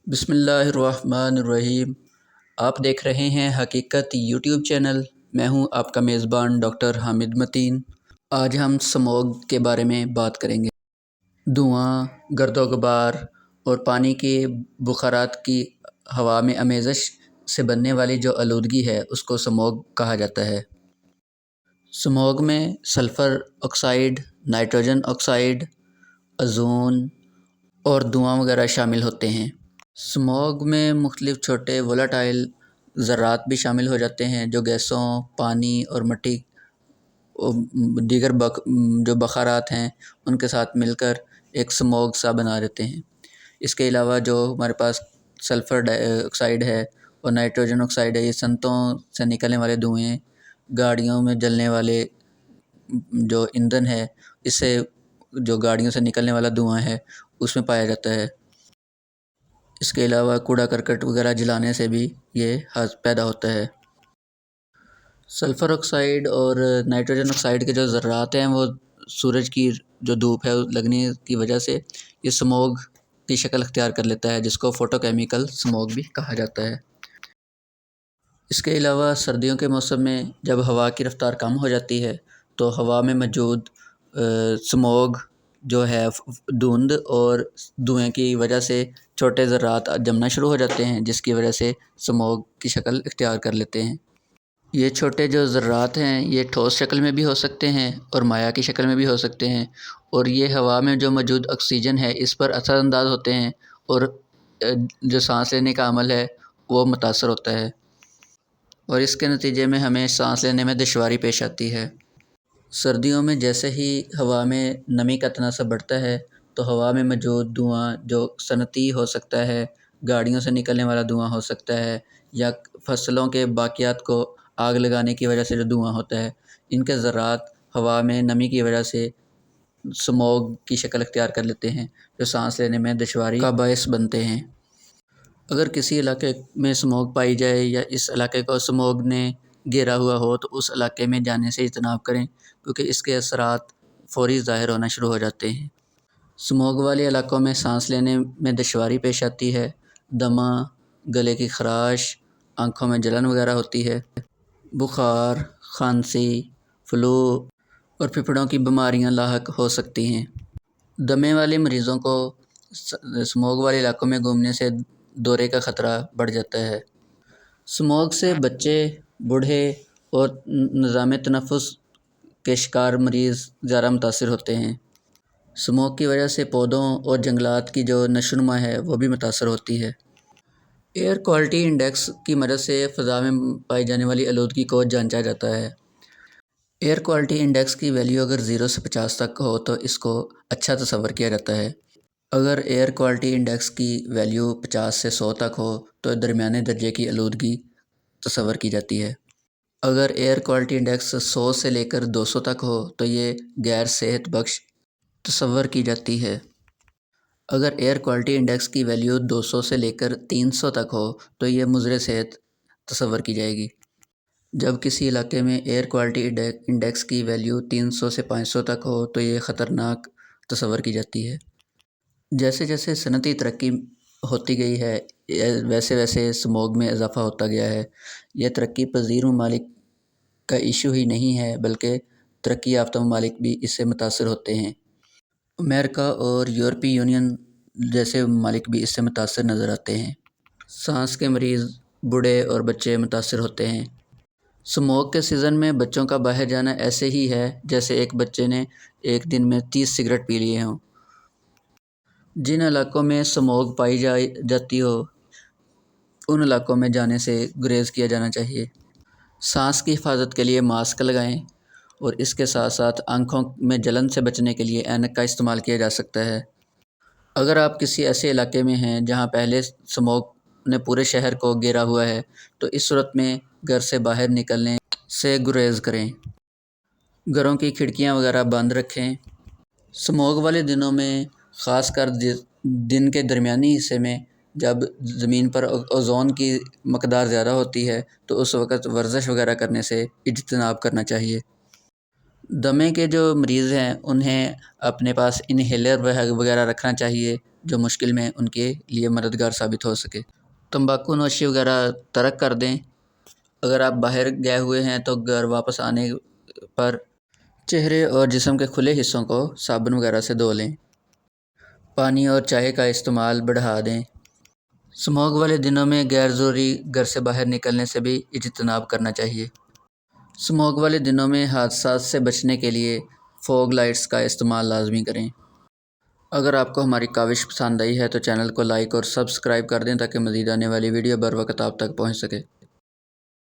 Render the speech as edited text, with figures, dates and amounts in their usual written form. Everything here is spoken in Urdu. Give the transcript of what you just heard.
بسم اللہ الرحمن الرحیم۔ آپ دیکھ رہے ہیں حقیقت یوٹیوب چینل۔ میں ہوں آپ کا میزبان ڈاکٹر حامد متین۔ آج ہم سموگ کے بارے میں بات کریں گے۔ دھواں، گرد و غبار اور پانی کے بخارات کی ہوا میں آمیزش سے بننے والی جو آلودگی ہے اس کو سموگ کہا جاتا ہے۔ سموگ میں sulphur oxide, nitrogen oxide, ozone اور دھواں وغیرہ شامل ہوتے ہیں۔ سموگ میں مختلف چھوٹے وولٹائل ذرات بھی شامل ہو جاتے ہیں جو گیسوں، پانی اور مٹی دیگر جو بخارات ہیں ان کے ساتھ مل کر ایک سموگ سا بنا دیتے ہیں۔ اس کے علاوہ جو ہمارے پاس سلفر آکسائڈ ہے اور نائٹروجن آکسائڈ ہے، یہ صنعتوں سے نکلنے والے دھوئیں، گاڑیوں میں جلنے والے جو ایندھن ہے، اس سے جو گاڑیوں سے نکلنے والا دھواں ہے اس میں پایا جاتا ہے۔ اس کے علاوہ کوڑا کرکٹ وغیرہ جلانے سے بھی یہ پیدا ہوتا ہے۔ سلفر آکسائڈ اور نائٹروجن آکسائڈ کے جو ذرات ہیں وہ سورج کی جو دھوپ ہے لگنے کی وجہ سے یہ سموگ کی شکل اختیار کر لیتا ہے، جس کو فوٹو کیمیکل سموگ بھی کہا جاتا ہے۔ اس کے علاوہ سردیوں کے موسم میں جب ہوا کی رفتار کم ہو جاتی ہے تو ہوا میں موجود سموگ جو ہے دھند اور دھوئیں کی وجہ سے چھوٹے ذرات جمنا شروع ہو جاتے ہیں، جس کی وجہ سے سموگ کی شکل اختیار کر لیتے ہیں۔ یہ چھوٹے جو ذرات ہیں یہ ٹھوس شکل میں بھی ہو سکتے ہیں اور مائع کی شکل میں بھی ہو سکتے ہیں، اور یہ ہوا میں جو موجود آکسیجن ہے اس پر اثر انداز ہوتے ہیں اور جو سانس لینے کا عمل ہے وہ متاثر ہوتا ہے، اور اس کے نتیجے میں ہمیں سانس لینے میں دشواری پیش آتی ہے۔ سردیوں میں جیسے ہی ہوا میں نمی کا تناسب بڑھتا ہے تو ہوا میں موجود دھواں جو صنعتی ہو سکتا ہے، گاڑیوں سے نکلنے والا دھواں ہو سکتا ہے، یا فصلوں کے باقیات کو آگ لگانے کی وجہ سے جو دھواں ہوتا ہے، ان کے ذرات ہوا میں نمی کی وجہ سے سموگ کی شکل اختیار کر لیتے ہیں، جو سانس لینے میں دشواری کا باعث بنتے ہیں۔ اگر کسی علاقے میں سموگ پائی جائے یا اس علاقے کو سموگ نے گھیرا ہوا ہو تو اس علاقے میں جانے سے اجتناب کریں، کیونکہ اس کے اثرات فوری ظاہر ہونا شروع ہو جاتے ہیں۔ سموگ والے علاقوں میں سانس لینے میں دشواری پیش آتی ہے، دمہ، گلے کی خراش، آنکھوں میں جلن وغیرہ ہوتی ہے، بخار، کھانسی، فلو اور پھپھڑوں کی بیماریاں لاحق ہو سکتی ہیں۔ دمے والے مریضوں کو سموگ والے علاقوں میں گھومنے سے دورے کا خطرہ بڑھ جاتا ہے۔ سموگ سے بچے، بوڑھے اور نظام تنفس کے شکار مریض زیادہ متاثر ہوتے ہیں۔ سموگ کی وجہ سے پودوں اور جنگلات کی جو نشو و نما ہے وہ بھی متاثر ہوتی ہے۔ ایئر کوالٹی انڈیکس کی مدد سے فضا میں پائی جانے والی آلودگی کو جانچا جاتا ہے۔ ایئر کوالٹی انڈیکس کی ویلیو اگر 0 سے 50 تک ہو تو اس کو اچھا تصور کیا جاتا ہے۔ اگر ایئر کوالٹی انڈیکس کی ویلیو 50 سے 100 تک ہو تو درمیانے درجے کی آلودگی تصور کی جاتی ہے۔ اگر ایئر کوالٹی انڈیکس 100 سے لے کر 200 تک ہو تو یہ غیر صحت بخش تصور کی جاتی ہے۔ اگر ایئر کوالٹی انڈیکس کی ویلیو 200 سے لے کر 300 تک ہو تو یہ مضر صحت تصور کی جائے گی۔ جب کسی علاقے میں ایئر کوالٹی انڈیکس کی ویلیو 300 سے 500 تک ہو تو یہ خطرناک تصور کی جاتی ہے۔ جیسے جیسے صنعتی ترقی ہوتی گئی ہے ویسے ویسے سموگ میں اضافہ ہوتا گیا ہے۔ یہ ترقی پذیر ممالک کا ایشو ہی نہیں ہے بلکہ ترقی یافتہ ممالک بھی اس سے متاثر ہوتے ہیں۔ امریکہ اور یورپی یونین جیسے ممالک بھی اس سے متاثر نظر آتے ہیں۔ سانس کے مریض، بوڑھے اور بچے متاثر ہوتے ہیں۔ سموگ کے سیزن میں بچوں کا باہر جانا ایسے ہی ہے جیسے ایک بچے نے ایک دن میں 30 سگریٹ پی لیے ہوں۔ جن علاقوں میں سموگ پائی جاتی ہو ان علاقوں میں جانے سے گریز کیا جانا چاہیے۔ سانس کی حفاظت کے لیے ماسک لگائیں، اور اس کے ساتھ ساتھ آنکھوں میں جلن سے بچنے کے لیے اینک کا استعمال کیا جا سکتا ہے۔ اگر آپ کسی ایسے علاقے میں ہیں جہاں پہلے سموگ نے پورے شہر کو گھیرا ہوا ہے تو اس صورت میں گھر سے باہر نکلنے سے گریز کریں۔ گھروں کی کھڑکیاں وغیرہ بند رکھیں۔ سموگ والے دنوں میں خاص کر دن کے درمیانی حصے میں جب زمین پر اوزون کی مقدار زیادہ ہوتی ہے تو اس وقت ورزش وغیرہ کرنے سے اجتناب کرنا چاہیے۔ دمے کے جو مریض ہیں انہیں اپنے پاس انہیلر وغیرہ رکھنا چاہیے جو مشکل میں ان کے لیے مددگار ثابت ہو سکے۔ تمباکو نوشی وغیرہ ترک کر دیں۔ اگر آپ باہر گئے ہوئے ہیں تو گھر واپس آنے پر چہرے اور جسم کے کھلے حصوں کو صابن وغیرہ سے دھو لیں۔ پانی اور چائے کا استعمال بڑھا دیں۔ اسموگ والے دنوں میں غیر ضروری گھر سے باہر نکلنے سے بھی اجتناب کرنا چاہیے۔ اسموگ والے دنوں میں حادثات سے بچنے کے لیے فوگ لائٹس کا استعمال لازمی کریں۔ اگر آپ کو ہماری کاوش پسند آئی ہے تو چینل کو لائک اور سبسکرائب کر دیں تاکہ مزید آنے والی ویڈیو بر وقت آپ تک پہنچ سکے۔